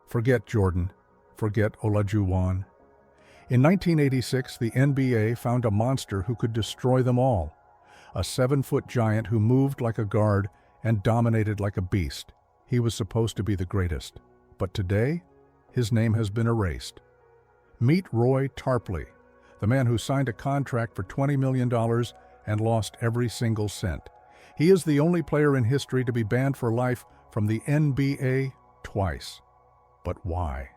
Forget Jordan. Forget Olajuwon. In 1986, the NBA found a monster who could destroy them all. A 7-foot giant who moved like a guard and dominated like a beast. He was supposed to be the greatest. But today, his name has been erased. Meet Roy Tarpley, the man who signed a contract for $20 million and lost every single cent. He is the only player in history to be banned for life from the NBA twice. But why?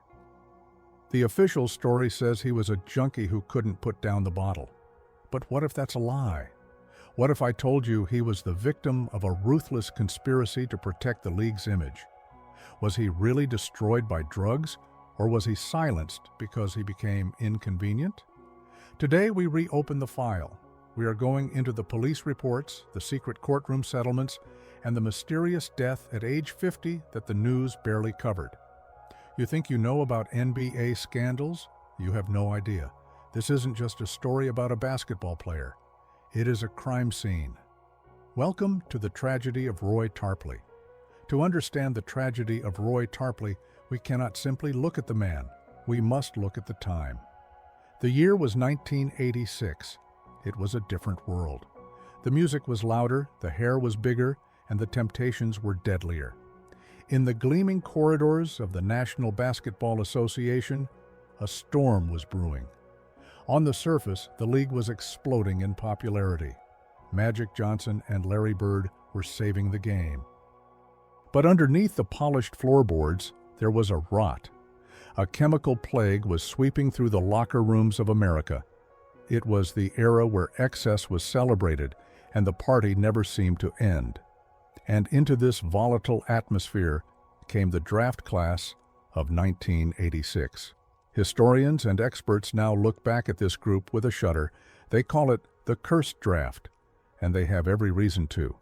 The official story says he was a junkie who couldn't put down the bottle. But what if that's a lie? What if I told you he was the victim of a ruthless conspiracy to protect the league's image? Was he really destroyed by drugs, or was he silenced because he became inconvenient? Today we reopen the file. We are going into the police reports, the secret courtroom settlements, and the mysterious death at age 50 that the news barely covered. You think you know about NBA scandals? You have no idea. This isn't just a story about a basketball player. It is a crime scene. Welcome to the tragedy of Roy Tarpley. To understand the tragedy of Roy Tarpley, we cannot simply look at the man. We must look at the time. The year was 1986. It was a different world. The music was louder, the hair was bigger, and the temptations were deadlier. In the gleaming corridors of the National Basketball Association, a storm was brewing. On the surface, the league was exploding in popularity. Magic Johnson and Larry Bird were saving the game. But underneath the polished floorboards, there was a rot. A chemical plague was sweeping through the locker rooms of America. It was the era where excess was celebrated and the party never seemed to end. And into this volatile atmosphere came the draft class of 1986. Historians and experts now look back at this group with a shudder. They call it the cursed draft, and they have every reason to.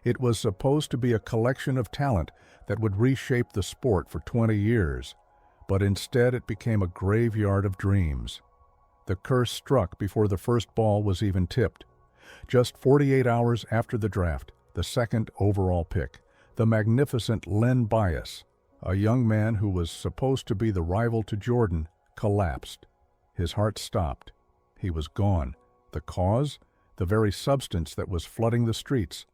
It was supposed to be a collection of talent that would reshape the sport for 20 years, but instead it became a graveyard of dreams. The curse struck before the first ball was even tipped. Just 48 hours after the draft, the second overall pick, the magnificent Len Bias, a young man who was supposed to be the rival to Jordan, collapsed. His heart stopped. He was gone. The cause? The very substance that was flooding the streets.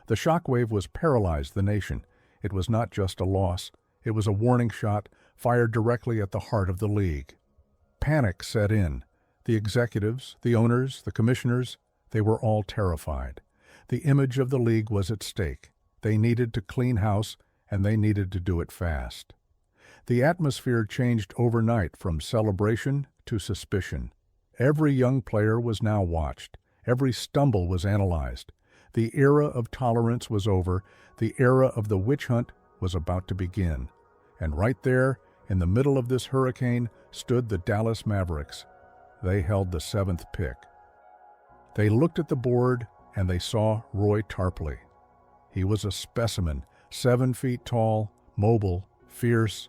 The shockwave was paralyzed the nation. It was not just a loss. It was a warning shot fired directly at the heart of the league. Panic set in. The executives, the owners, the commissioners, they were all terrified. The image of the league was at stake. They needed to clean house, and they needed to do it fast. The atmosphere changed overnight from celebration to suspicion. Every young player was now watched. Every stumble was analyzed. The era of tolerance was over. The era of the witch hunt was about to begin. And right there, in the middle of this hurricane, stood the Dallas Mavericks. They held the 7th pick. They looked at the board, and they saw Roy Tarpley. He was a specimen, 7 feet tall, mobile, fierce.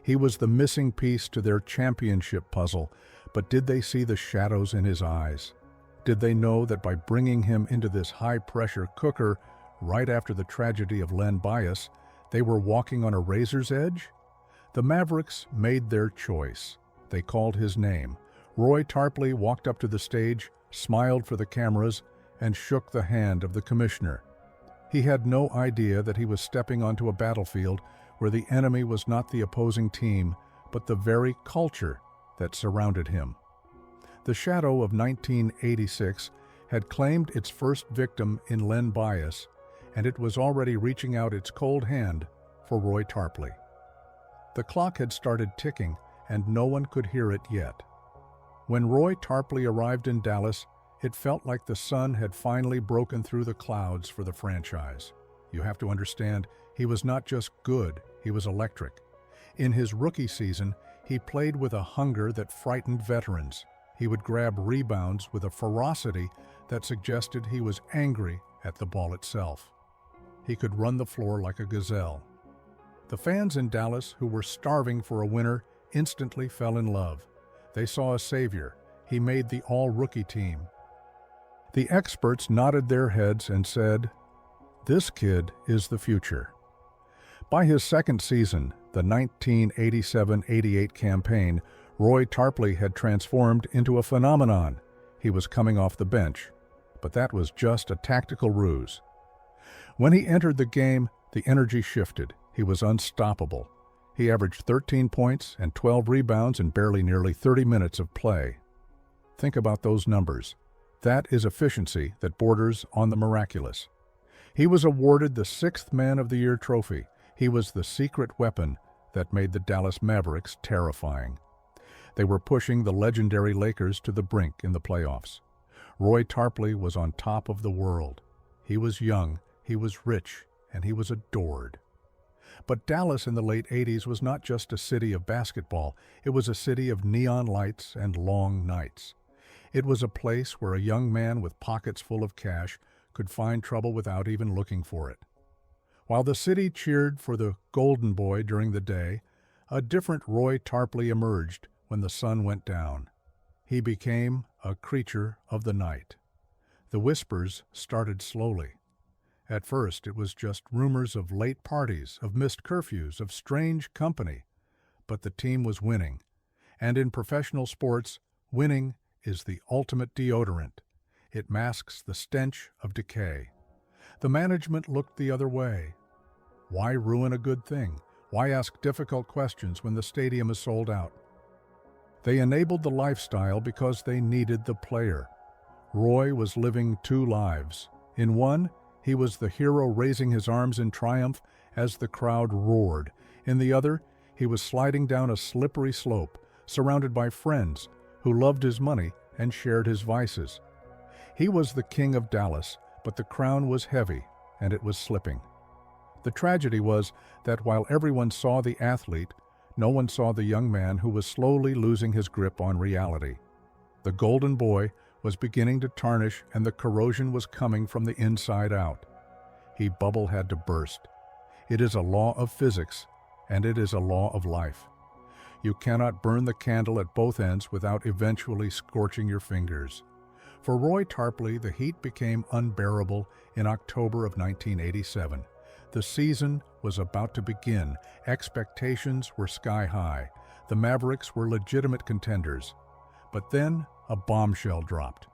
He was the missing piece to their championship puzzle, but did they see the shadows in his eyes? Did they know that by bringing him into this high-pressure cooker right after the tragedy of Len Bias, they were walking on a razor's edge? The Mavericks made their choice. They called his name. Roy Tarpley walked up to the stage, smiled for the cameras, and shook the hand of the commissioner. He had no idea that he was stepping onto a battlefield where the enemy was not the opposing team, but the very culture that surrounded him. The shadow of 1986 had claimed its first victim in Len Bias, and it was already reaching out its cold hand for Roy Tarpley. The clock had started ticking, and no one could hear it yet. When Roy Tarpley arrived in Dallas, it felt like the sun had finally broken through the clouds for the franchise. You have to understand, he was not just good, he was electric. In his rookie season, he played with a hunger that frightened veterans. He would grab rebounds with a ferocity that suggested he was angry at the ball itself. He could run the floor like a gazelle. The fans in Dallas, who were starving for a winner, instantly fell in love. They saw a savior. He made the all-rookie team. The experts nodded their heads and said, "This kid is the future." By his second season, the 1987-88 campaign, Roy Tarpley had transformed into a phenomenon. He was coming off the bench, but that was just a tactical ruse. When he entered the game, the energy shifted. He was unstoppable. He averaged 13 points and 12 rebounds in nearly 30 minutes of play. Think about those numbers. That is efficiency that borders on the miraculous. He was awarded the 6th Man of the Year trophy. He was the secret weapon that made the Dallas Mavericks terrifying. They were pushing the legendary Lakers to the brink in the playoffs. Roy Tarpley was on top of the world. He was young, he was rich, and he was adored. But Dallas in the late 80s was not just a city of basketball. It was a city of neon lights and long nights. It was a place where a young man with pockets full of cash could find trouble without even looking for it. While the city cheered for the golden boy during the day, a different Roy Tarpley emerged when the sun went down. He became a creature of the night. The whispers started slowly. At first, it was just rumors of late parties, of missed curfews, of strange company. But the team was winning. And in professional sports, winning is the ultimate deodorant. It masks the stench of decay. The management looked the other way. Why ruin a good thing? Why ask difficult questions when the stadium is sold out? They enabled the lifestyle because they needed the player. Roy was living two lives. In one, he was the hero raising his arms in triumph as the crowd roared. In the other, he was sliding down a slippery slope, surrounded by friends who loved his money and shared his vices. He was the king of Dallas, but the crown was heavy, and it was slipping. The tragedy was that while everyone saw the athlete, no one saw the young man who was slowly losing his grip on reality. The golden boy was beginning to tarnish, and the corrosion was coming from the inside out. The bubble had to burst. It is a law of physics, and it is a law of life. You cannot burn the candle at both ends without eventually scorching your fingers. For Roy Tarpley, the heat became unbearable in October of 1987. The season was about to begin. Expectations were sky high. The Mavericks were legitimate contenders. But then a bombshell dropped.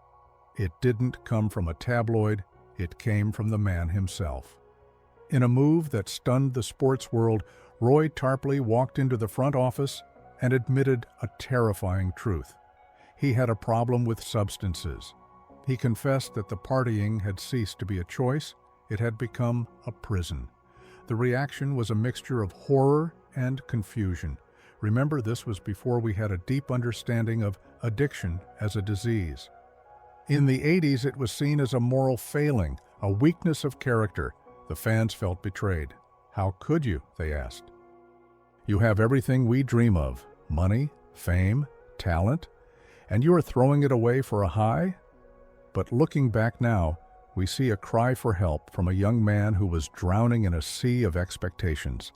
It didn't come from a tabloid, it came from the man himself. In a move that stunned the sports world, Roy Tarpley walked into the front office and admitted a terrifying truth. He had a problem with substances. He confessed that the partying had ceased to be a choice, it had become a prison. The reaction was a mixture of horror and confusion. Remember, this was before we had a deep understanding of addiction as a disease. In the 80s, it was seen as a moral failing, a weakness of character. The fans felt betrayed. How could you, they asked. You have everything we dream of, money, fame, talent, and you are throwing it away for a high? But looking back now, we see a cry for help from a young man who was drowning in a sea of expectations.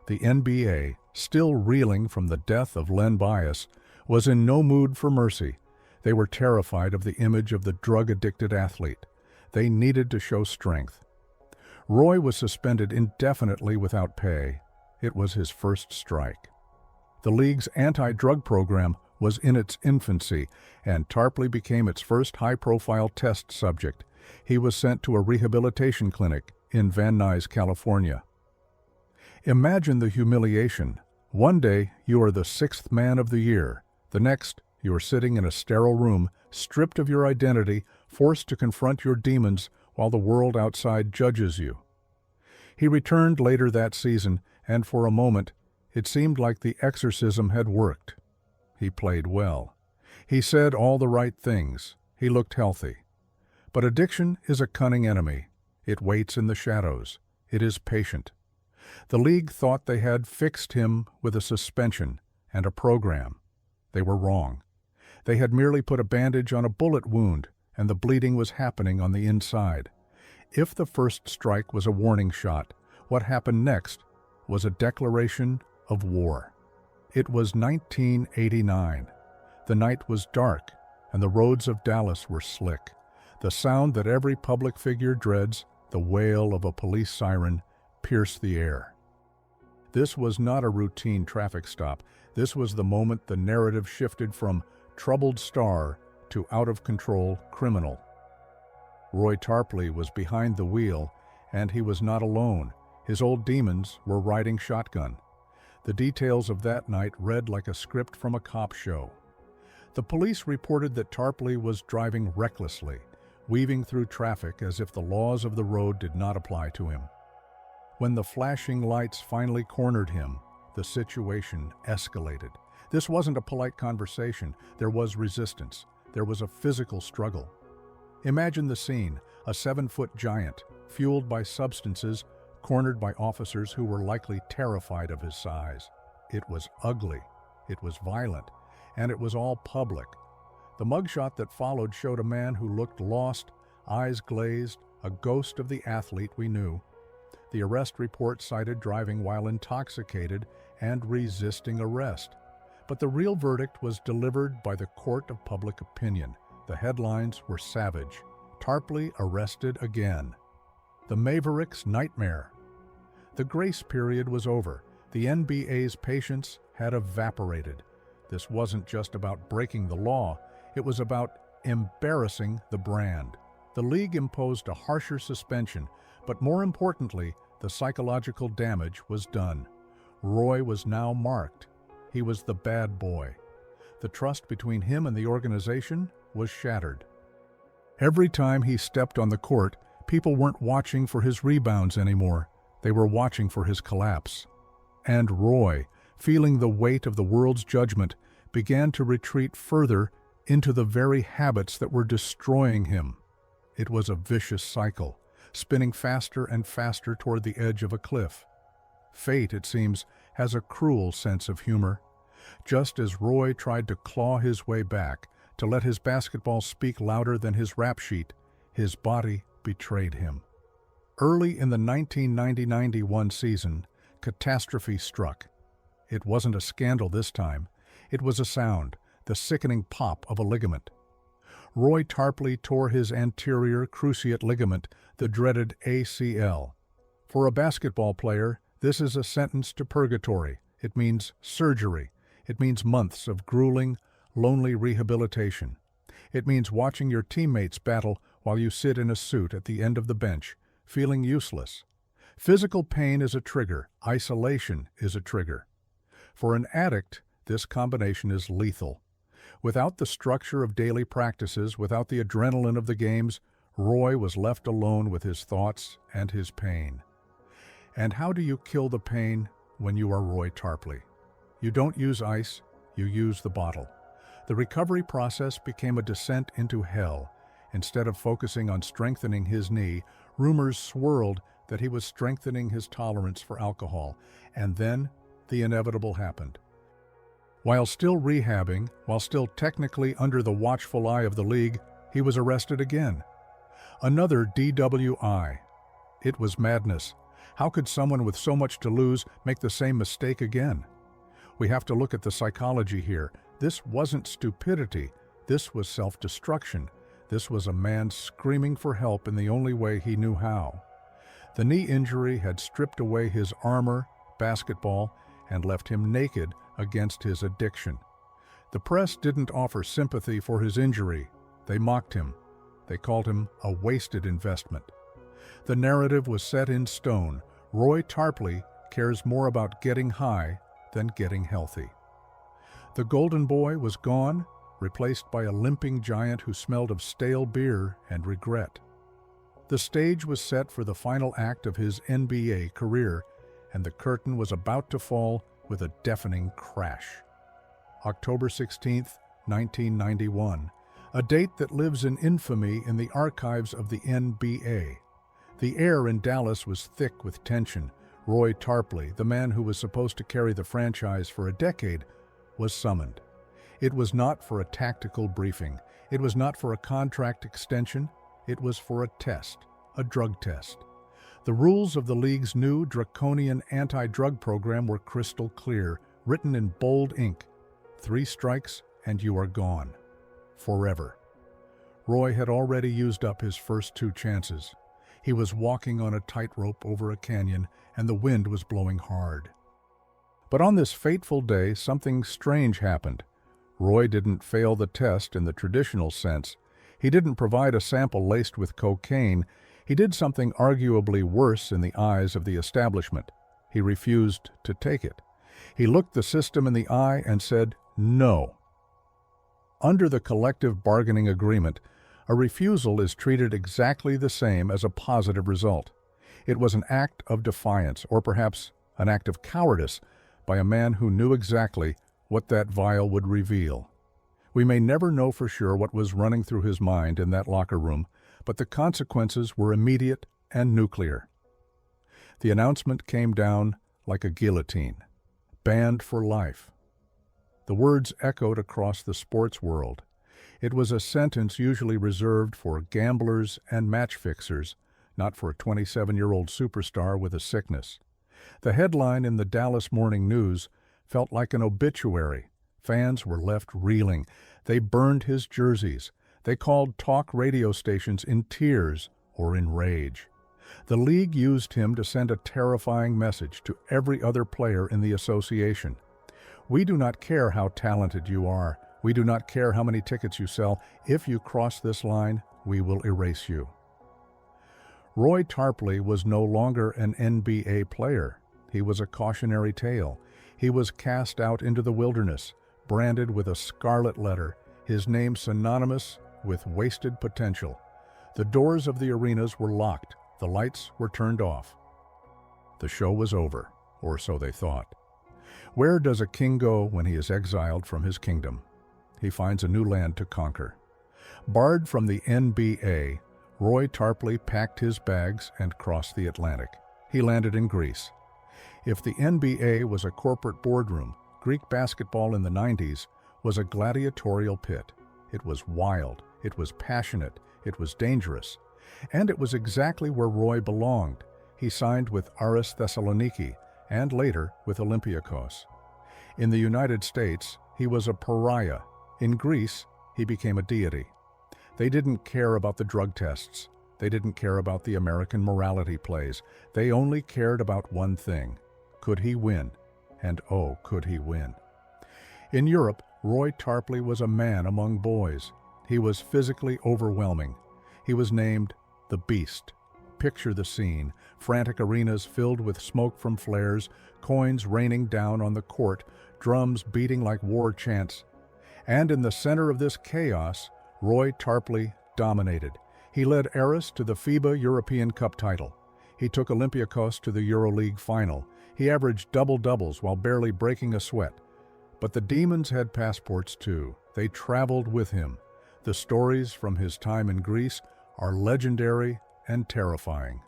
The NBA, still reeling from the death of Len Bias, was in no mood for mercy. They were terrified of the image of the drug-addicted athlete. They needed to show strength. Roy was suspended indefinitely without pay. It was his first strike. The league's anti-drug program was in its infancy, and Tarpley became its first high-profile test subject. He was sent to a rehabilitation clinic in Van Nuys, California. Imagine the humiliation. One day, you are the 6th Man of the Year. The next, you are sitting in a sterile room, stripped of your identity, forced to confront your demons while the world outside judges you. He returned later that season, and for a moment, it seemed like the exorcism had worked. He played well. He said all the right things. He looked healthy. But addiction is a cunning enemy. It waits in the shadows. It is patient. The league thought they had fixed him with a suspension and a program. They were wrong. They had merely put a bandage on a bullet wound, and the bleeding was happening on the inside. If the first strike was a warning shot, what happened next was a declaration of war. It was 1989. The night was dark, and the roads of Dallas were slick. The sound that every public figure dreads, the wail of a police siren, pierced the air. This was not a routine traffic stop. This was the moment the narrative shifted from troubled star to out-of-control criminal. Roy Tarpley was behind the wheel, and he was not alone. His old demons were riding shotgun. The details of that night read like a script from a cop show. The police reported that Tarpley was driving recklessly, weaving through traffic as if the laws of the road did not apply to him. When the flashing lights finally cornered him, the situation escalated. This wasn't a polite conversation. There was resistance. There was a physical struggle. Imagine the scene: a 7-foot giant, fueled by substances, cornered by officers who were likely terrified of his size. It was ugly, it was violent, and it was all public. The mugshot that followed showed a man who looked lost, eyes glazed, a ghost of the athlete we knew. The arrest report cited driving while intoxicated and resisting arrest. But the real verdict was delivered by the court of public opinion. The headlines were savage. Tarpley arrested again. The Maverick's nightmare. The grace period was over. The NBA's patience had evaporated. This wasn't just about breaking the law. It was about embarrassing the brand. The league imposed a harsher suspension, but more importantly, the psychological damage was done. Roy was now marked. He was the bad boy. The trust between him and the organization was shattered. Every time he stepped on the court, people weren't watching for his rebounds anymore. They were watching for his collapse. And Roy, feeling the weight of the world's judgment, began to retreat further into the very habits that were destroying him. It was a vicious cycle, spinning faster and faster toward the edge of a cliff. Fate, it seems, has a cruel sense of humor. Just as Roy tried to claw his way back, to let his basketball speak louder than his rap sheet, his body betrayed him. Early in the 1990-91 season, catastrophe struck. It wasn't a scandal this time. It was a sound, the sickening pop of a ligament. Roy Tarpley tore his anterior cruciate ligament, the dreaded ACL. For a basketball player, this is a sentence to purgatory. It means surgery. It means months of grueling, lonely rehabilitation. It means watching your teammates battle while you sit in a suit at the end of the bench, feeling useless. Physical pain is a trigger. Isolation is a trigger. For an addict, this combination is lethal. Without the structure of daily practices, without the adrenaline of the games, Roy was left alone with his thoughts and his pain. And how do you kill the pain when you are Roy Tarpley? You don't use ice, you use the bottle. The recovery process became a descent into hell. Instead of focusing on strengthening his knee, rumors swirled that he was strengthening his tolerance for alcohol. And then the inevitable happened. While still rehabbing, while still technically under the watchful eye of the league, he was arrested again. Another DWI. It was madness. How could someone with so much to lose make the same mistake again? We have to look at the psychology here. This wasn't stupidity. This was self-destruction. This was a man screaming for help in the only way he knew how. The knee injury had stripped away his armor, basketball, and left him naked against his addiction. The press didn't offer sympathy for his injury. They mocked him. They called him a wasted investment. The narrative was set in stone. Roy Tarpley cares more about getting high than getting healthy. The golden boy was gone, replaced by a limping giant who smelled of stale beer and regret. The stage was set for the final act of his NBA career, and the curtain was about to fall with a deafening crash. October 16, 1991, a date that lives in infamy in the archives of the NBA. The air in Dallas was thick with tension. Roy Tarpley, the man who was supposed to carry the franchise for a decade, was summoned. It was not for a tactical briefing. It was not for a contract extension. It was for a test, a drug test. The rules of the league's new draconian anti-drug program were crystal clear, written in bold ink. 3 strikes and you are gone. Forever. Roy had already used up his first 2 chances. He was walking on a tightrope over a canyon, and the wind was blowing hard. But on this fateful day, something strange happened. Roy didn't fail the test in the traditional sense. He didn't provide a sample laced with cocaine. He did something arguably worse in the eyes of the establishment. He refused to take it. He looked the system in the eye and said, "No." Under the collective bargaining agreement, a refusal is treated exactly the same as a positive result. It was an act of defiance, or perhaps an act of cowardice, by a man who knew exactly what that vial would reveal. We may never know for sure what was running through his mind in that locker room, but the consequences were immediate and nuclear. The announcement came down like a guillotine. Banned for life. The words echoed across the sports world. It was a sentence usually reserved for gamblers and match fixers, not for a 27-year-old superstar with a sickness. The headline in the Dallas Morning News felt like an obituary. Fans were left reeling. They burned his jerseys. They called talk radio stations in tears or in rage. The league used him to send a terrifying message to every other player in the association. We do not care how talented you are. We do not care how many tickets you sell. If you cross this line, we will erase you. Roy Tarpley was no longer an NBA player. He was a cautionary tale. He was cast out into the wilderness, branded with a scarlet letter, his name synonymous with wasted potential. The doors of the arenas were locked. The lights were turned off. The show was over, or so they thought. Where does a king go when he is exiled from his kingdom? He finds a new land to conquer. Barred from the NBA, Roy Tarpley packed his bags and crossed the Atlantic. He landed in Greece. If the NBA was a corporate boardroom, Greek basketball in the 90s was a gladiatorial pit. It was wild, it was passionate, it was dangerous. And it was exactly where Roy belonged. He signed with Aris Thessaloniki and later with Olympiakos. In the United States, he was a pariah. In Greece, he became a deity. They didn't care about the drug tests. They didn't care about the American morality plays. They only cared about one thing. Could he win? And oh, could he win? In Europe, Roy Tarpley was a man among boys. He was physically overwhelming. He was named the Beast. Picture the scene: frantic arenas filled with smoke from flares, coins raining down on the court, drums beating like war chants. And in the center of this chaos, Roy Tarpley dominated. He led Aris to the FIBA European Cup title. He took Olympiakos to the EuroLeague final. He averaged double-doubles while barely breaking a sweat. But the demons had passports too. They traveled with him. The stories from his time in Greece are legendary and terrifying.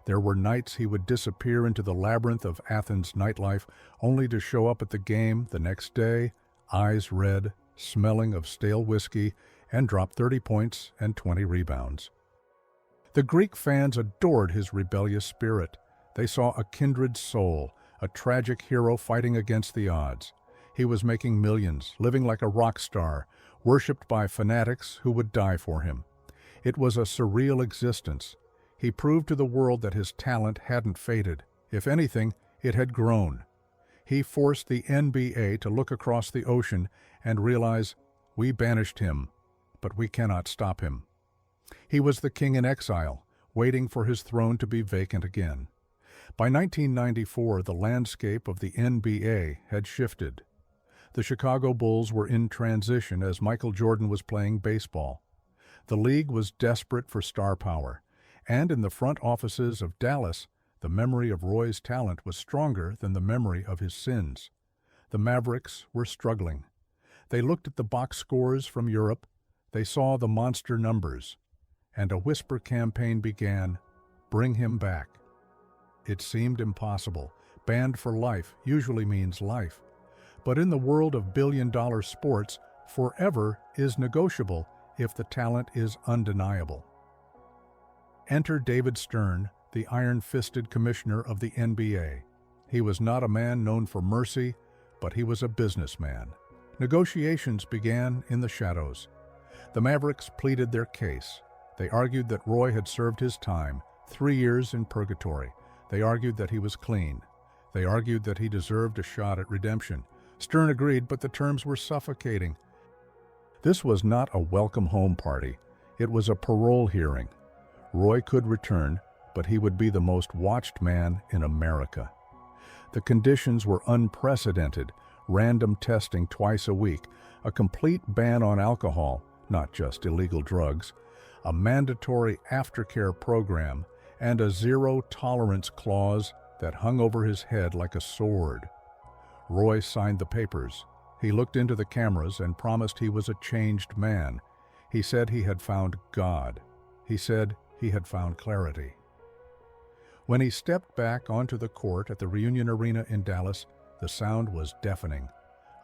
There were nights he would disappear into the labyrinth of Athens nightlife, only to show up at the game the next day, eyes red, smelling of stale whiskey, and drop 30 points and 20 rebounds. The Greek fans adored his rebellious spirit. They saw a kindred soul, a tragic hero fighting against the odds. He was making millions, living like a rock star, worshipped by fanatics who would die for him. It was a surreal existence. He proved to the world that his talent hadn't faded. If anything, it had grown. He forced the NBA to look across the ocean and realize, we banished him, but we cannot stop him. He was the king in exile, waiting for his throne to be vacant again. By 1994, the landscape of the NBA had shifted. The Chicago Bulls were in transition as Michael Jordan was playing baseball. The league was desperate for star power, and in the front offices of Dallas, the memory of Roy's talent was stronger than the memory of his sins. The Mavericks were struggling. They looked at the box scores from Europe. They saw the monster numbers, and a whisper campaign began, "Bring him back." It seemed impossible. Banned for life usually means life. But in the world of billion-dollar sports, forever is negotiable if the talent is undeniable. Enter David Stern, the iron-fisted commissioner of the NBA. He was not a man known for mercy, but he was a businessman. Negotiations began in the shadows. The Mavericks pleaded their case. They argued that Roy had served his time, 3 years in purgatory. They argued that he was clean. They argued that he deserved a shot at redemption. Stern agreed, but the terms were suffocating. This was not a welcome home party. It was a parole hearing. Roy could return, but he would be the most watched man in America. The conditions were unprecedented: random testing twice a week, a complete ban on alcohol, not just illegal drugs, a mandatory aftercare program, and a zero-tolerance clause that hung over his head like a sword. Roy signed the papers. He looked into the cameras and promised he was a changed man. He said he had found God. He said he had found clarity. When he stepped back onto the court at the Reunion Arena in Dallas, the sound was deafening.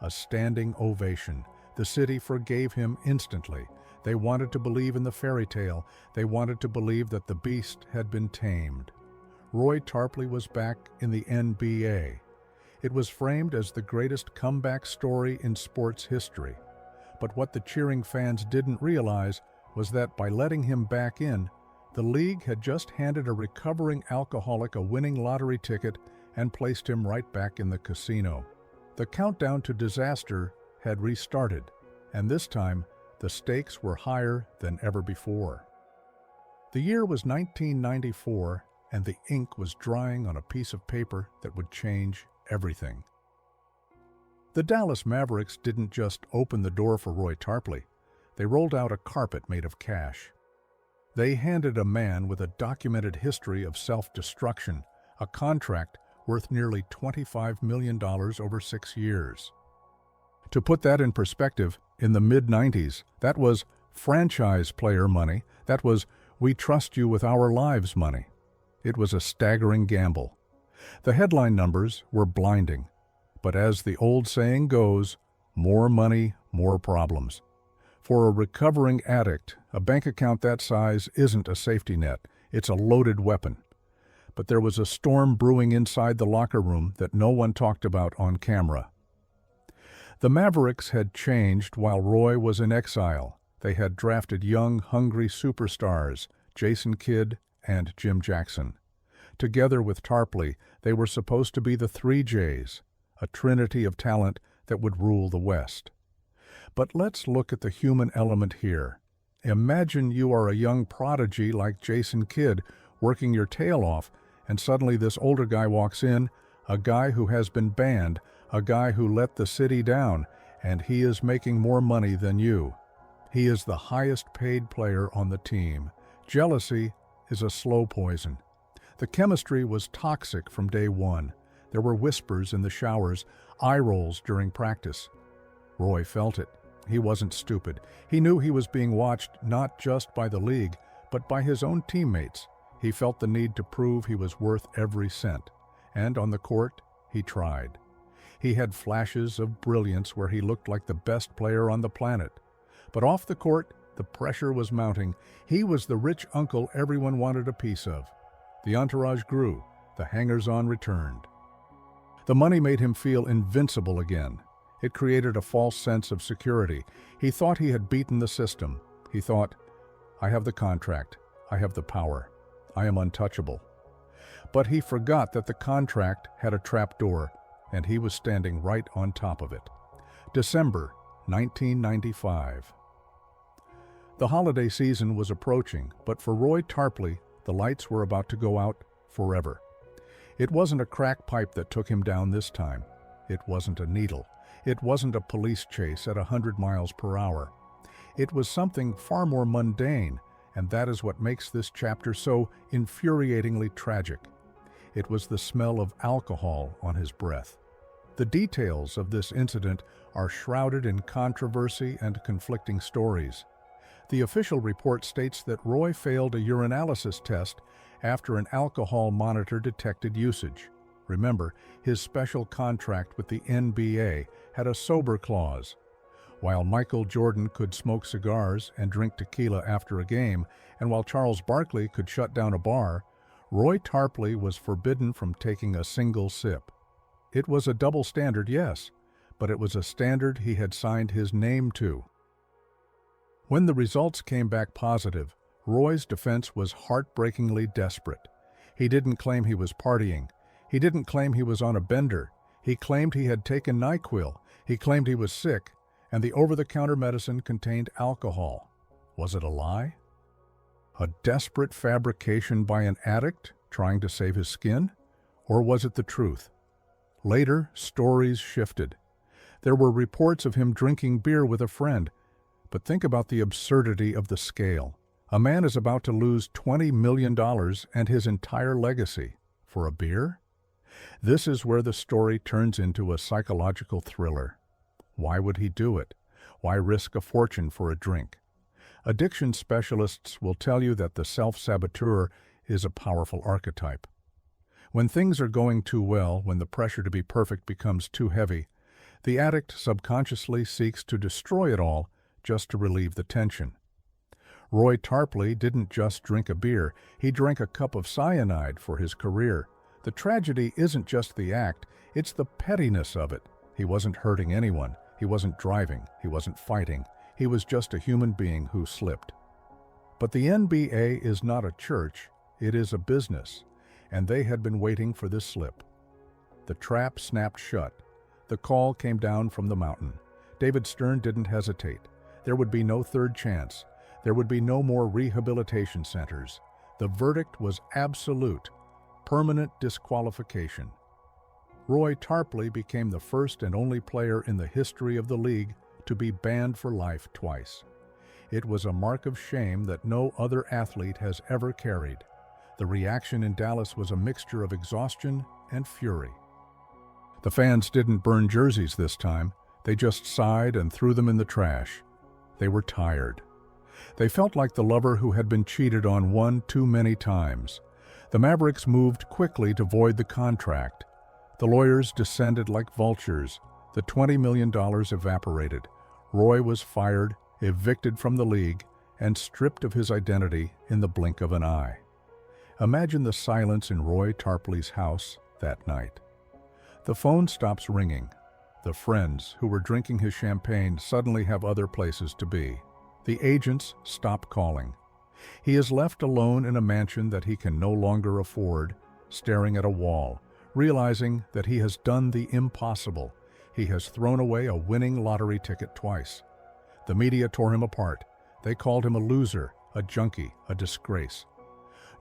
A standing ovation. The city forgave him instantly. They wanted to believe in the fairy tale. They wanted to believe that the beast had been tamed. Roy Tarpley was back in the NBA. It was framed as the greatest comeback story in sports history. But what the cheering fans didn't realize was that by letting him back in, the league had just handed a recovering alcoholic a winning lottery ticket and placed him right back in the casino. The countdown to disaster had restarted, and this time the stakes were higher than ever before. The year was 1994, and the ink was drying on a piece of paper that would change everything. The Dallas Mavericks didn't just open the door for Roy Tarpley. They rolled out a carpet made of cash. They handed a man with a documented history of self-destruction a contract worth nearly $25 million over 6 years. To put that in perspective, in the mid-90s, that was franchise player money. That was "we trust you with our lives" money. It was a staggering gamble. The headline numbers were blinding. But as the old saying goes, more money, more problems. For a recovering addict, a bank account that size isn't a safety net. It's a loaded weapon. But there was a storm brewing inside the locker room that no one talked about on camera. The Mavericks had changed while Roy was in exile. They had drafted young, hungry superstars, Jason Kidd and Jim Jackson. Together with Tarpley, they were supposed to be the 3Js, a trinity of talent that would rule the West. But let's look at the human element here. Imagine you are a young prodigy like Jason Kidd, working your tail off, and suddenly this older guy walks in, a guy who has been banned, a guy who let the city down, and he is making more money than you. He is the highest paid player on the team. Jealousy is a slow poison. The chemistry was toxic from day one. There were whispers in the showers, eye rolls during practice. Roy felt it. He wasn't stupid. He knew he was being watched not just by the league, but by his own teammates. He felt the need to prove he was worth every cent. And on the court, he tried. He had flashes of brilliance where he looked like the best player on the planet. But off the court, the pressure was mounting. He was the rich uncle everyone wanted a piece of. The entourage grew. The hangers-on returned. The money made him feel invincible again. It created a false sense of security. He thought he had beaten the system. He thought, I have the contract. I have the power. I am untouchable. But he forgot that the contract had a trap door, and he was standing right on top of it. December 1995. The holiday season was approaching, but for Roy Tarpley, the lights were about to go out forever. It wasn't a crack pipe that took him down this time. It wasn't a needle. It wasn't a police chase at 100 miles per hour. It was something far more mundane, and that is what makes this chapter so infuriatingly tragic. It was the smell of alcohol on his breath. The details of this incident are shrouded in controversy and conflicting stories. The official report states that Roy failed a urinalysis test after an alcohol monitor detected usage. Remember, his special contract with the NBA had a sober clause. While Michael Jordan could smoke cigars and drink tequila after a game, and while Charles Barkley could shut down a bar, Roy Tarpley was forbidden from taking a single sip. It was a double standard, yes, but it was a standard he had signed his name to. When the results came back positive, Roy's defense was heartbreakingly desperate. He didn't claim he was partying. He didn't claim he was on a bender. He claimed he had taken NyQuil. He claimed he was sick, and the over-the-counter medicine contained alcohol. Was it a lie? A desperate fabrication by an addict trying to save his skin? Or was it the truth? Later, stories shifted. There were reports of him drinking beer with a friend. But think about the absurdity of the scale. A man is about to lose $20 million and his entire legacy for a beer? This is where the story turns into a psychological thriller. Why would he do it? Why risk a fortune for a drink? Addiction specialists will tell you that the self-saboteur is a powerful archetype. When things are going too well, when the pressure to be perfect becomes too heavy, the addict subconsciously seeks to destroy it all just to relieve the tension. Roy Tarpley didn't just drink a beer, he drank a cup of cyanide for his career. The tragedy isn't just the act, it's the pettiness of it. He wasn't hurting anyone, he wasn't driving, he wasn't fighting, he was just a human being who slipped. But the NBA is not a church, it is a business, and they had been waiting for this slip. The trap snapped shut. The call came down from the mountain. David Stern didn't hesitate. There would be no third chance. There would be no more rehabilitation centers. The verdict was absolute, permanent disqualification. Roy Tarpley became the first and only player in the history of the league to be banned for life twice. It was a mark of shame that no other athlete has ever carried. The reaction in Dallas was a mixture of exhaustion and fury. The fans didn't burn jerseys this time. They just sighed and threw them in the trash. They were tired. They felt like the lover who had been cheated on one too many times. The Mavericks moved quickly to void the contract. The lawyers descended like vultures. The $20 million evaporated. Roy was fired, evicted from the league, and stripped of his identity in the blink of an eye. Imagine the silence in Roy Tarpley's house that night. The phone stops ringing. The friends who were drinking his champagne suddenly have other places to be. The agents stop calling. He is left alone in a mansion that he can no longer afford, staring at a wall, realizing that he has done the impossible. He has thrown away a winning lottery ticket twice. The media tore him apart. They called him a loser, a junkie, a disgrace.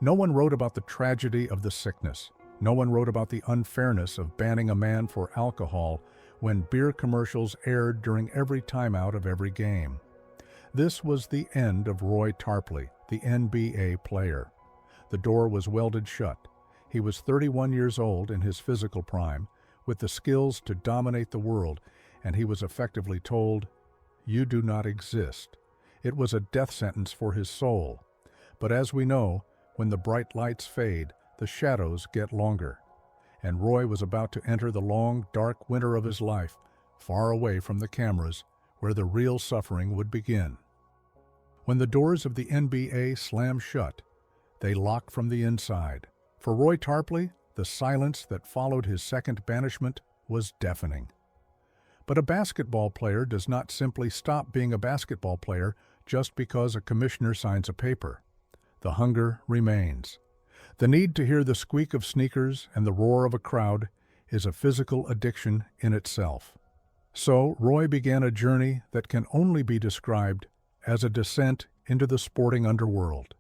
No one wrote about the tragedy of the sickness. No one wrote about the unfairness of banning a man for alcohol when beer commercials aired during every timeout of every game. This was the end of Roy Tarpley, the NBA player. The door was welded shut. He was 31 years old in his physical prime, with the skills to dominate the world, and he was effectively told, "You do not exist." It was a death sentence for his soul. But as we know, when the bright lights fade, the shadows get longer. And Roy was about to enter the long, dark winter of his life, far away from the cameras, where the real suffering would begin. When the doors of the NBA slam shut, they lock from the inside. For Roy Tarpley, the silence that followed his second banishment was deafening. But a basketball player does not simply stop being a basketball player just because a commissioner signs a paper. The hunger remains. The need to hear the squeak of sneakers and the roar of a crowd is a physical addiction in itself. So Roy began a journey that can only be described as a descent into the sporting underworld.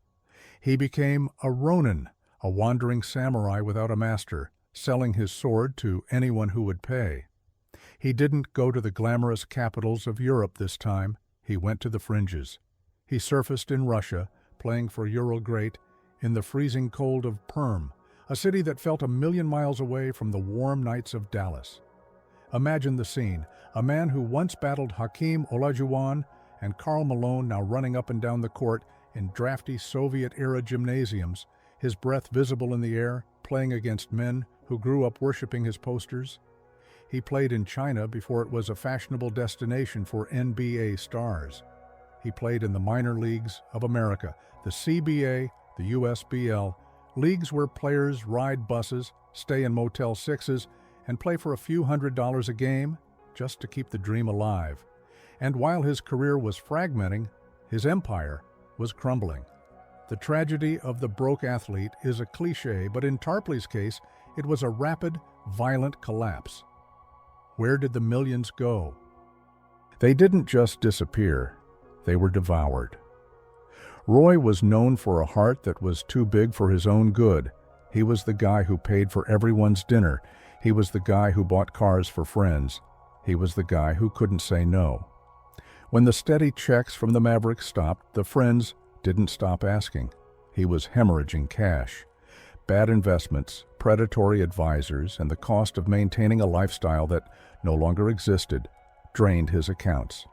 He became a ronin, a wandering samurai without a master, selling his sword to anyone who would pay. He didn't go to the glamorous capitals of Europe this time. He went to the fringes. He surfaced in Russia, playing for Eurogreat, in the freezing cold of Perm, a city that felt 1,000,000 miles away from the warm nights of Dallas. Imagine the scene, a man who once battled Hakeem Olajuwon and Karl Malone now running up and down the court in drafty Soviet-era gymnasiums, his breath visible in the air, playing against men who grew up worshiping his posters. He played in China before it was a fashionable destination for NBA stars. He played in the minor leagues of America, the CBA, the USBL, leagues where players ride buses, stay in Motel 6s, and play for a few $100s a game just to keep the dream alive. And while his career was fragmenting, his empire was crumbling. The tragedy of the broke athlete is a cliché, but in Tarpley's case, It was a rapid, violent collapse. Where did the millions go? They didn't just disappear, they were devoured. Roy was known for a heart that was too big for his own good. He was the guy who paid for everyone's dinner. He was the guy who bought cars for friends. He was the guy who couldn't say no. When the steady checks from the Mavericks stopped, the friends didn't stop asking. He was hemorrhaging cash. Bad investments, predatory advisors, and the cost of maintaining a lifestyle that no longer existed drained his accounts.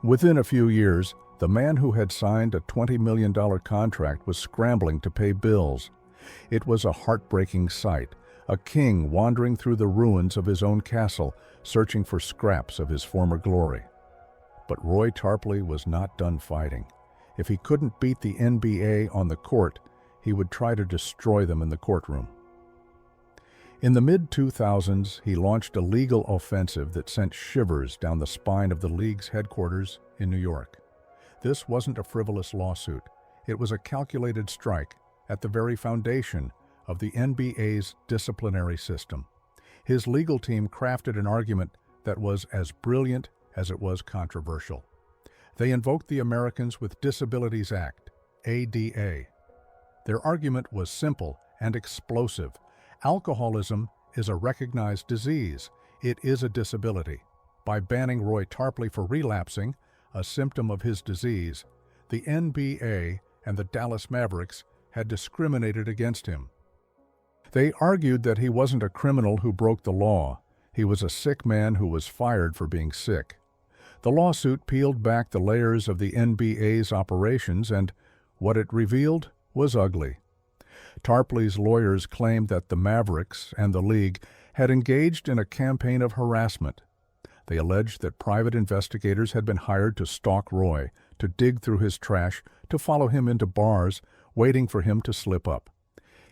Within a few years, the man who had signed a $20 million contract was scrambling to pay bills. It was a heartbreaking sight, a king wandering through the ruins of his own castle, searching for scraps of his former glory. But Roy Tarpley was not done fighting. If he couldn't beat the NBA on the court, he would try to destroy them in the courtroom. In the mid-2000s, he launched a legal offensive that sent shivers down the spine of the league's headquarters in New York. This wasn't a frivolous lawsuit. It was a calculated strike at the very foundation of the NBA's disciplinary system. His legal team crafted an argument that was as brilliant as it was controversial. They invoked the Americans with Disabilities Act, ADA. Their argument was simple and explosive. Alcoholism is a recognized disease. It is a disability. By banning Roy Tarpley for relapsing, a symptom of his disease, the NBA and the Dallas Mavericks had discriminated against him. They argued that he wasn't a criminal who broke the law. He was a sick man who was fired for being sick. The lawsuit peeled back the layers of the NBA's operations, and what it revealed was ugly. Tarpley's lawyers claimed that the Mavericks and the league had engaged in a campaign of harassment. They alleged that private investigators had been hired to stalk Roy, to dig through his trash, to follow him into bars, waiting for him to slip up.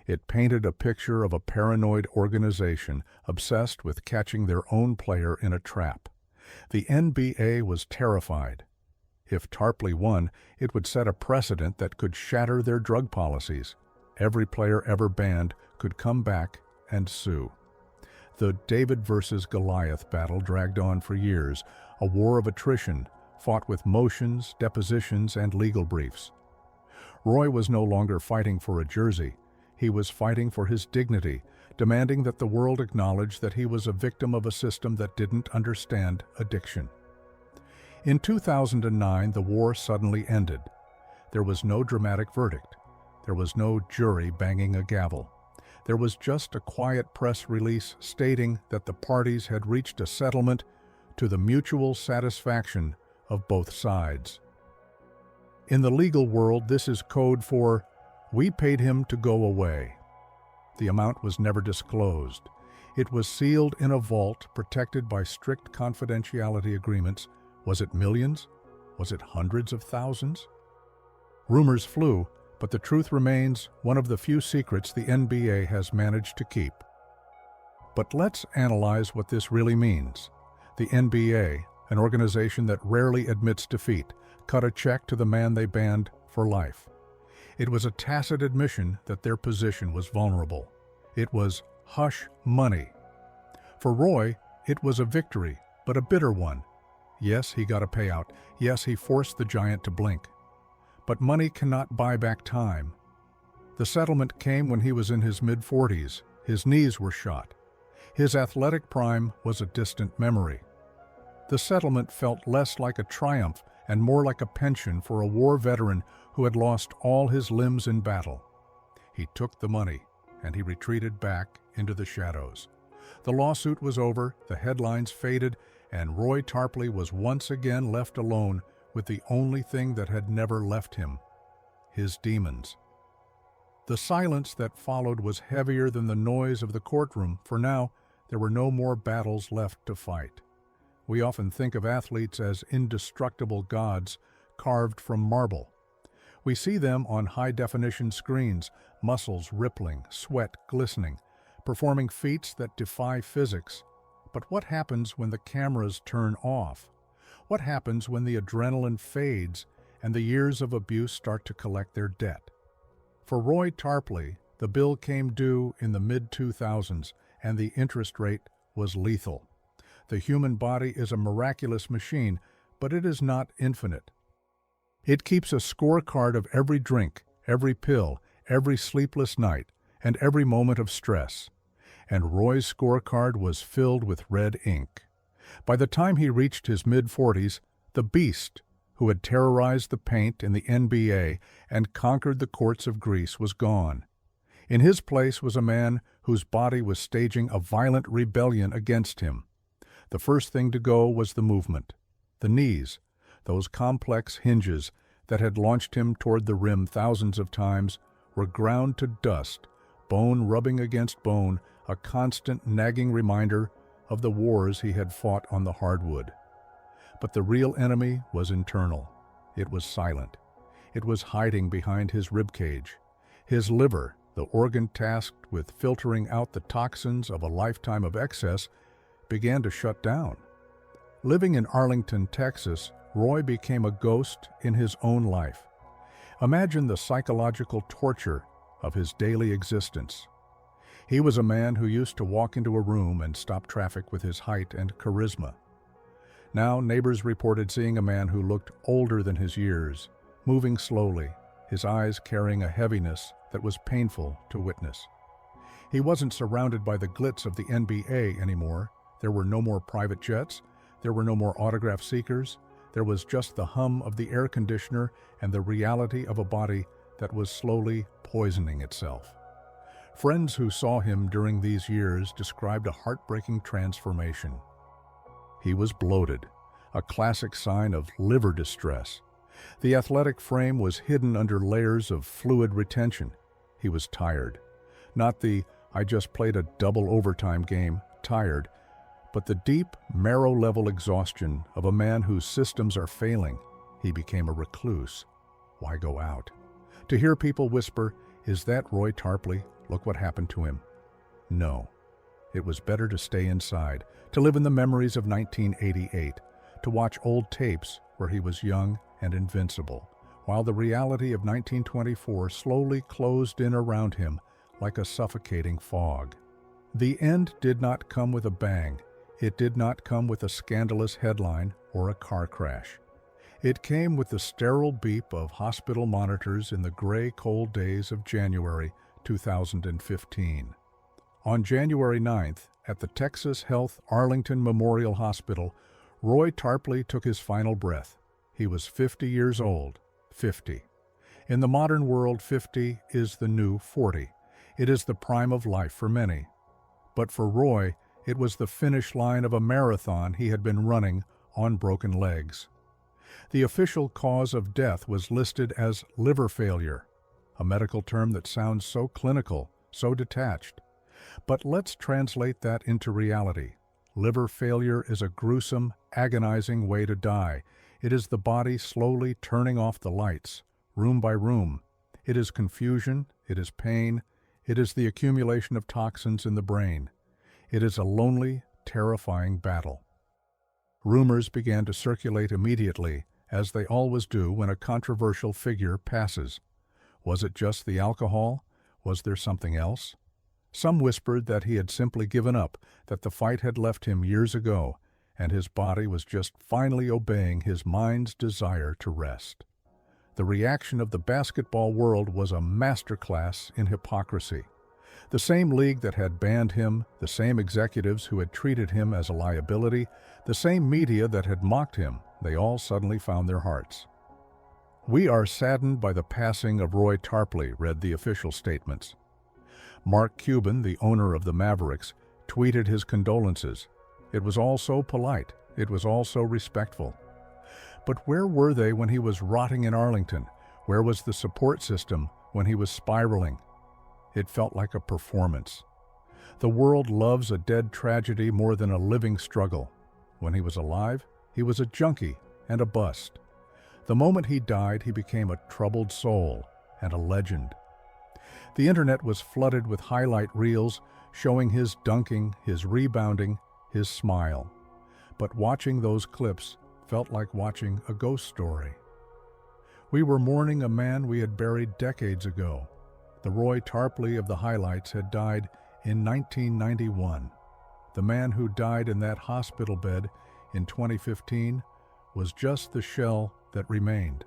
It painted a picture of a paranoid organization obsessed with catching their own player in a trap. The NBA was terrified. If Tarpley won, it would set a precedent that could shatter their drug policies. Every player ever banned could come back and sue. The David versus Goliath battle dragged on for years, a war of attrition, fought with motions, depositions, and legal briefs. Roy was no longer fighting for a jersey. He was fighting for his dignity, demanding that the world acknowledge that he was a victim of a system that didn't understand addiction. In 2009, the war suddenly ended. There was no dramatic verdict. There was no jury banging a gavel. There was just a quiet press release stating that the parties had reached a settlement to the mutual satisfaction of both sides. In the legal world, this is code for, "We paid him to go away." The amount was never disclosed. It was sealed in a vault protected by strict confidentiality agreements. Was it millions? Was it hundreds of thousands? Rumors flew, but the truth remains one of the few secrets the NBA has managed to keep. But let's analyze what this really means. The NBA, an organization that rarely admits defeat, cut a check to the man they banned for life. It was a tacit admission that their position was vulnerable. It was hush money. For Roy, it was a victory, but a bitter one. Yes, he got a payout. Yes, he forced the giant to blink. But money cannot buy back time. The settlement came when he was in his mid-40s. His knees were shot. His athletic prime was a distant memory. The settlement felt less like a triumph and more like a pension for a war veteran who had lost all his limbs in battle. He took the money, and he retreated back into the shadows. The lawsuit was over, the headlines faded, and Roy Tarpley was once again left alone with the only thing that had never left him, his demons. The silence that followed was heavier than the noise of the courtroom, for now there were no more battles left to fight. We often think of athletes as indestructible gods carved from marble. We see them on high-definition screens, muscles rippling, sweat glistening, performing feats that defy physics. But what happens when the cameras turn off? What happens when the adrenaline fades and the years of abuse start to collect their debt? For Roy Tarpley, The bill came due in the mid-2000s, and the interest rate was lethal. The human body is a miraculous machine, but it is not infinite. It keeps a scorecard of every drink, every pill, every sleepless night, and every moment of stress. And Roy's scorecard was filled with red ink. By the time he reached his mid-40s, the beast, who had terrorized the paint in the NBA and conquered the courts of Greece, was gone. In his place was a man whose body was staging a violent rebellion against him. The first thing to go was the movement. The knees, those complex hinges that had launched him toward the rim thousands of times, were ground to dust, bone rubbing against bone, a constant nagging reminder of the wars he had fought on the hardwood. But the real enemy was internal. It was silent. It was hiding behind his ribcage. His liver, the organ tasked with filtering out the toxins of a lifetime of excess, began to shut down. Living in Arlington, Texas, Roy became a ghost in his own life. Imagine the psychological torture of his daily existence. He was a man who used to walk into a room and stop traffic with his height and charisma. Now neighbors reported seeing a man who looked older than his years, moving slowly, his eyes carrying a heaviness that was painful to witness. He wasn't surrounded by the glitz of the NBA anymore. There were no more private jets. There were no more autograph seekers. There was just the hum of the air conditioner and the reality of a body that was slowly poisoning itself. Friends who saw him during these years described a heartbreaking transformation. He was bloated, a classic sign of liver distress. The athletic frame was hidden under layers of fluid retention. He was tired. Not the "I just played a double overtime game" tired, but the deep, marrow-level exhaustion of a man whose systems are failing. He became a recluse. Why go out? To hear people whisper, "Is that Roy Tarpley? Look what happened to him." No. It was better to stay inside, to live in the memories of 1988, to watch old tapes where he was young and invincible, while the reality of 1924 slowly closed in around him like a suffocating fog. The end did not come with a bang. It did not come with a scandalous headline or a car crash. It came with the sterile beep of hospital monitors in the gray, cold days of January 2015. On January 9th, at the Texas Health Arlington Memorial Hospital, Roy Tarpley took his final breath. He was 50 years old. 50. In the modern world, 50 is the new 40. It is the prime of life for many. But for Roy, it was the finish line of a marathon he had been running on broken legs. The official cause of death was listed as liver failure, a medical term that sounds so clinical, so detached. But let's translate that into reality. Liver failure is a gruesome, agonizing way to die. It is the body slowly turning off the lights, room by room. It is confusion, it is pain, it is the accumulation of toxins in the brain. It is a lonely, terrifying battle. Rumors began to circulate immediately, as they always do when a controversial figure passes. Was it just the alcohol? Was there something else? Some whispered that he had simply given up, that the fight had left him years ago, and his body was just finally obeying his mind's desire to rest. The reaction of the basketball world was a masterclass in hypocrisy. The same league that had banned him, the same executives who had treated him as a liability, the same media that had mocked him, they all suddenly found their hearts. "We are saddened by the passing of Roy Tarpley," read the official statements. Mark Cuban, the owner of the Mavericks, tweeted his condolences. It was all so polite. It was all so respectful. But where were they when he was rotting in Arlington? Where was the support system when he was spiraling? It felt like a performance. The world loves a dead tragedy more than a living struggle. When he was alive, he was a junkie and a bust. The moment he died, he became a troubled soul and a legend. The internet was flooded with highlight reels showing his dunking, his rebounding, his smile. But watching those clips felt like watching a ghost story. We were mourning a man we had buried decades ago. The Roy Tarpley of the highlights had died in 1991. The man who died in that hospital bed in 2015 was just the shell that remained.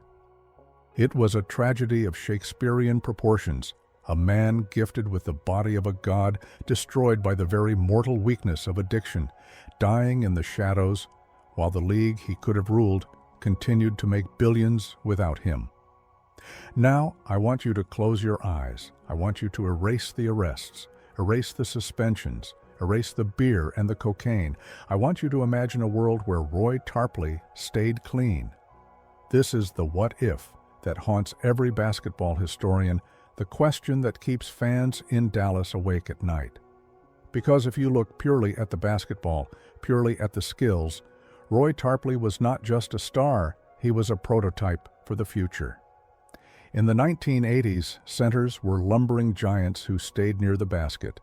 It was a tragedy of Shakespearean proportions, a man gifted with the body of a god, destroyed by the very mortal weakness of addiction, dying in the shadows, while the league he could have ruled continued to make billions without him. Now, I want you to close your eyes. I want you to erase the arrests, erase the suspensions, erase the beer and the cocaine. I want you to imagine a world where Roy Tarpley stayed clean. This is the what if that haunts every basketball historian, the question that keeps fans in Dallas awake at night. Because if you look purely at the basketball, purely at the skills, Roy Tarpley was not just a star, he was a prototype for the future. In the 1980s, centers were lumbering giants who stayed near the basket.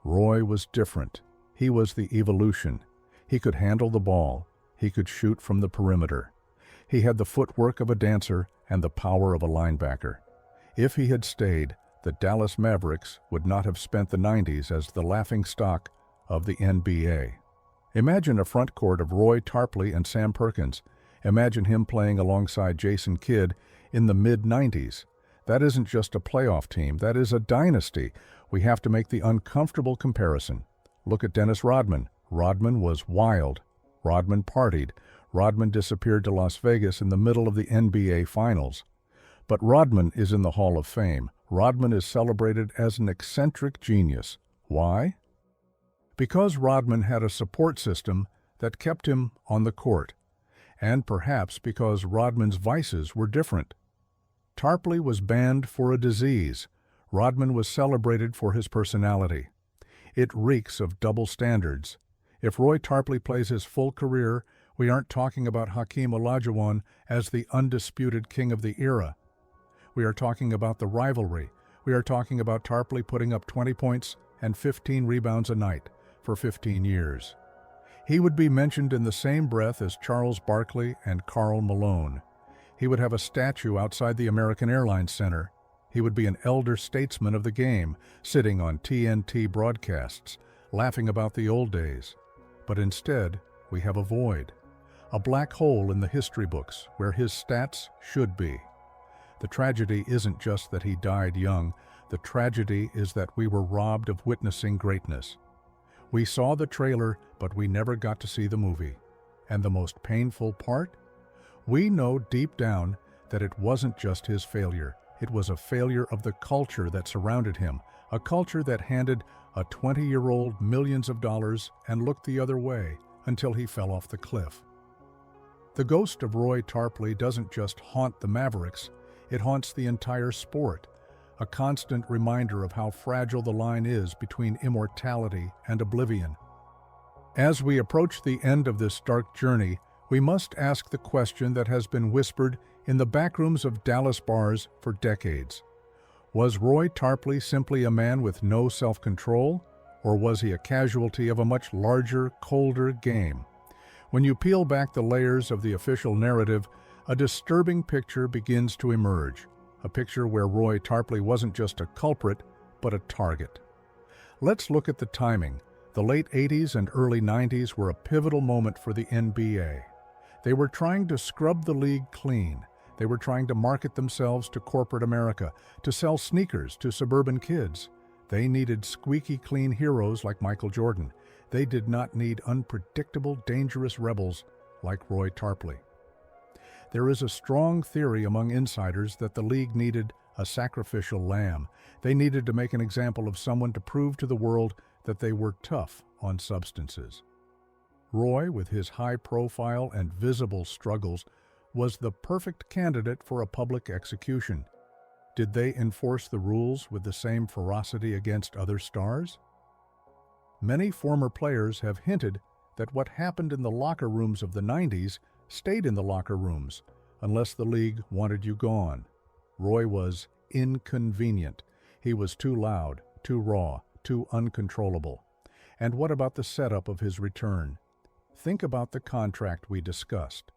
Roy was different. He was the evolution. He could handle the ball. He could shoot from the perimeter. He had the footwork of a dancer and the power of a linebacker. If he had stayed, the Dallas Mavericks would not have spent the 90s as the laughingstock of the NBA. Imagine a front court of Roy Tarpley and Sam Perkins. Imagine him playing alongside Jason Kidd in the mid-90s. That isn't just a playoff team, that is a dynasty. We have to make the uncomfortable comparison. Look at Dennis Rodman. Rodman was wild. Rodman partied. Rodman disappeared to Las Vegas in the middle of the NBA Finals. But Rodman is in the Hall of Fame. Rodman is celebrated as an eccentric genius. Why? Because Rodman had a support system that kept him on the court. And perhaps because Rodman's vices were different. Tarpley was banned for a disease. Rodman was celebrated for his personality. It reeks of double standards. If Roy Tarpley plays his full career, we aren't talking about Hakeem Olajuwon as the undisputed king of the era. We are talking about the rivalry. We are talking about Tarpley putting up 20 points and 15 rebounds a night for 15 years. He would be mentioned in the same breath as Charles Barkley and Karl Malone. He would have a statue outside the American Airlines Center. He would be an elder statesman of the game, sitting on TNT broadcasts, laughing about the old days. But instead, we have a void, a black hole in the history books where his stats should be. The tragedy isn't just that he died young. The tragedy is that we were robbed of witnessing greatness. We saw the trailer, but we never got to see the movie. And the most painful part? We know deep down that it wasn't just his failure. It was a failure of the culture that surrounded him, a culture that handed a 20-year-old millions of dollars and looked the other way until he fell off the cliff. The ghost of Roy Tarpley doesn't just haunt the Mavericks, it haunts the entire sport, a constant reminder of how fragile the line is between immortality and oblivion. As we approach the end of this dark journey, we must ask the question that has been whispered in the backrooms of Dallas bars for decades. Was Roy Tarpley simply a man with no self-control, or was he a casualty of a much larger, colder game? When you peel back the layers of the official narrative, a disturbing picture begins to emerge, a picture where Roy Tarpley wasn't just a culprit, but a target. Let's look at the timing. The late 80s and early 90s were a pivotal moment for the NBA. They were trying to scrub the league clean. They were trying to market themselves to corporate America, to sell sneakers to suburban kids. They needed squeaky clean heroes like Michael Jordan. They did not need unpredictable, dangerous rebels like Roy Tarpley. There is a strong theory among insiders that the league needed a sacrificial lamb. They needed to make an example of someone to prove to the world that they were tough on substances. Roy, with his high profile and visible struggles, was the perfect candidate for a public execution. Did they enforce the rules with the same ferocity against other stars? Many former players have hinted that what happened in the locker rooms of the 90s stayed in the locker rooms, unless the league wanted you gone. Roy was inconvenient. He was too loud, too raw, too uncontrollable. And what about the setup of his return? Think about the contract we discussed.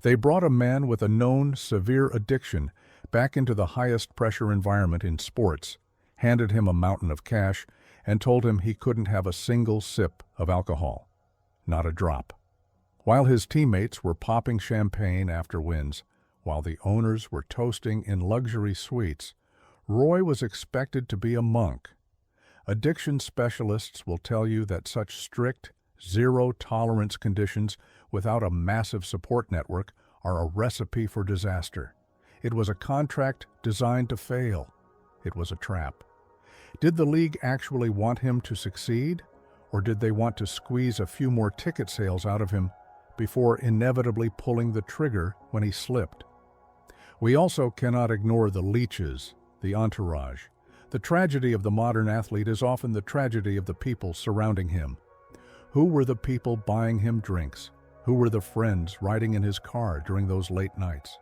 They brought a man with a known severe addiction, back into the highest pressure environment in sports, handed him a mountain of cash, and told him he couldn't have a single sip of alcohol. Not a drop. While his teammates were popping champagne after wins, while the owners were toasting in luxury suites, Roy was expected to be a monk. Addiction specialists will tell you that such strict, zero-tolerance conditions without a massive support network are a recipe for disaster. It was a contract designed to fail. It was a trap. Did the league actually want him to succeed, or did they want to squeeze a few more ticket sales out of him before inevitably pulling the trigger when he slipped? We also cannot ignore the leeches, the entourage. The tragedy of the modern athlete is often the tragedy of the people surrounding him. Who were the people buying him drinks? Who were the friends riding in his car during those late nights?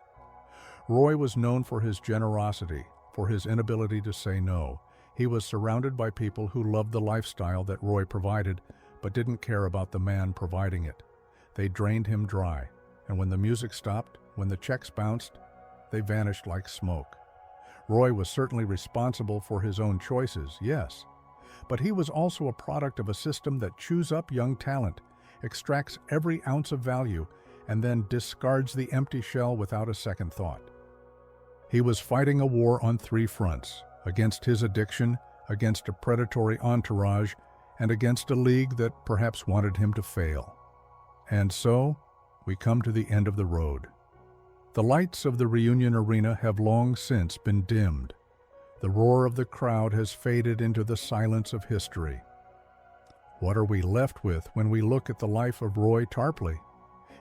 Roy was known for his generosity, for his inability to say no. He was surrounded by people who loved the lifestyle that Roy provided, but didn't care about the man providing it. They drained him dry, and when the music stopped, when the checks bounced, they vanished like smoke. Roy was certainly responsible for his own choices, yes, but he was also a product of a system that chews up young talent, extracts every ounce of value, and then discards the empty shell without a second thought. He was fighting a war on three fronts: against his addiction, against a predatory entourage, and against a league that perhaps wanted him to fail. And so, we come to the end of the road. The lights of the reunion arena have long since been dimmed. The roar of the crowd has faded into the silence of history. What are we left with when we look at the life of Roy Tarpley?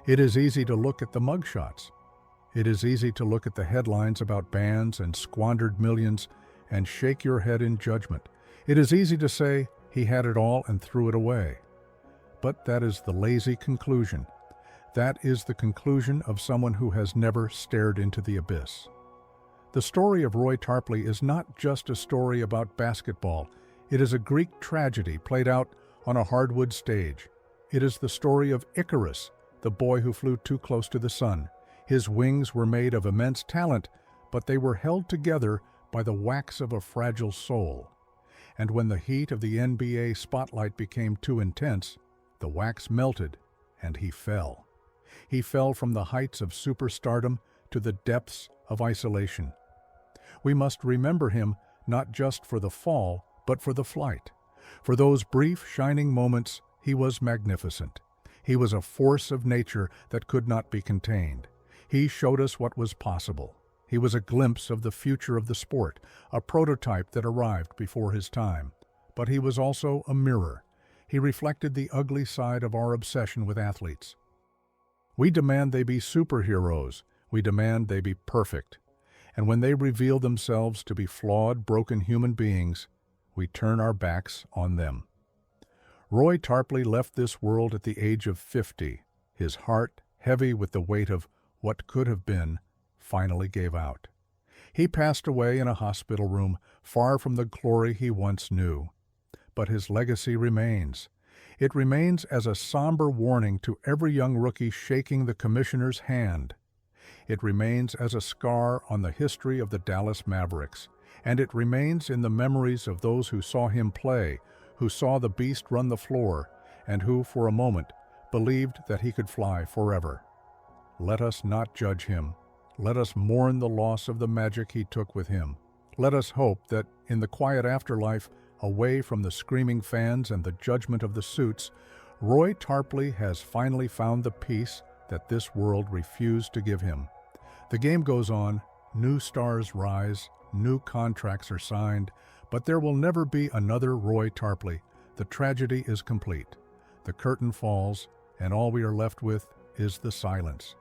It is easy to look at the mugshots. It is easy to look at the headlines about bans and squandered millions and shake your head in judgment. It is easy to say he had it all and threw it away. But that is the lazy conclusion. That is the conclusion of someone who has never stared into the abyss. The story of Roy Tarpley is not just a story about basketball. It is a Greek tragedy played out on a hardwood stage. It is the story of Icarus, the boy who flew too close to the sun. His wings were made of immense talent, but they were held together by the wax of a fragile soul. And when the heat of the NBA spotlight became too intense, the wax melted, and he fell. He fell from the heights of superstardom to the depths of isolation. We must remember him not just for the fall, but for the flight. For those brief, shining moments, he was magnificent. He was a force of nature that could not be contained. He showed us what was possible. He was a glimpse of the future of the sport, a prototype that arrived before his time. But he was also a mirror. He reflected the ugly side of our obsession with athletes. We demand they be superheroes. We demand they be perfect. And when they reveal themselves to be flawed, broken human beings, we turn our backs on them. Roy Tarpley left this world at the age of 50. His heart, heavy with the weight of what could have been, finally gave out. He passed away in a hospital room, far from the glory he once knew. But his legacy remains. It remains as a somber warning to every young rookie shaking the commissioner's hand. It remains as a scar on the history of the Dallas Mavericks, and it remains in the memories of those who saw him play, who saw the beast run the floor, and who, for a moment, believed that he could fly forever. Let us not judge him. Let us mourn the loss of the magic he took with him. Let us hope that, in the quiet afterlife, away from the screaming fans and the judgment of the suits, Roy Tarpley has finally found the peace that this world refused to give him. The game goes on, new stars rise, new contracts are signed, but there will never be another Roy Tarpley. The tragedy is complete. The curtain falls, and all we are left with is the silence.